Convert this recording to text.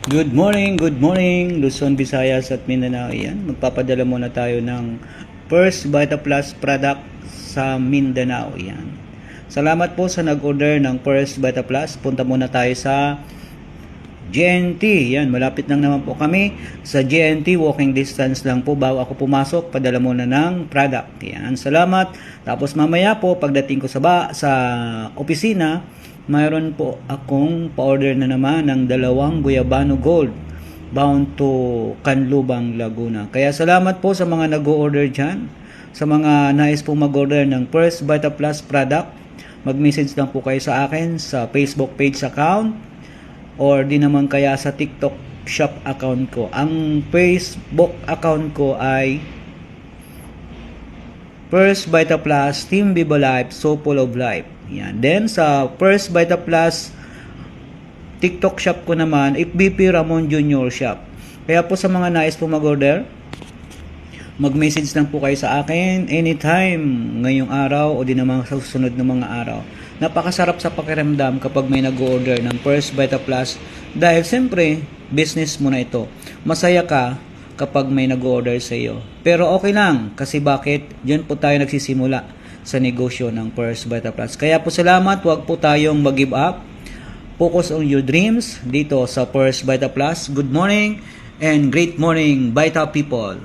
Good morning, Luzon, Visayas at Mindanao. Yan, magpapadala muna tayo ng First Vita Plus product sa Mindanao. Yan. Salamat po sa nag-order ng First Vita Plus. Punta muna tayo sa GNT. Yan, malapit lang naman po kami sa GNT. Walking distance lang po bago ako pumasok. Padala muna ng product. Yan, salamat. Tapos mamaya po, pagdating ko sa opisina, mayroon po akong pa-order na naman ng 2 Guyabano Gold bound to Canlubang, Laguna. Kaya salamat po sa mga nag-o-order dyan. Sa mga nais po mag-order ng First Vita Plus product, mag-message lang po kayo sa akin sa Facebook page account or di naman kaya sa TikTok shop account ko. Ang Facebook account ko ay First Vita Plus Team Viva Life, So Full of Life. Yan. Then sa First Vita Plus TikTok shop ko naman, FBP Ramon Jr. Shop. Kaya po sa mga nais po mag-order, mag-message lang po kayo sa akin anytime ngayong araw o di naman sa susunod na mga araw. Napakasarap sa pakiramdam kapag may nag-order ng First Vita Plus dahil siyempre business mo na ito. Masaya ka kapag may nag-order sa iyo. Pero okay lang kasi bakit? Diyan po tayo nagsisimula sa negosyo ng First Vita Plus. Kaya po salamat, huwag po tayong mag-give up. Focus on your dreams dito sa First Vita Plus. Good morning and great morning, Vita people.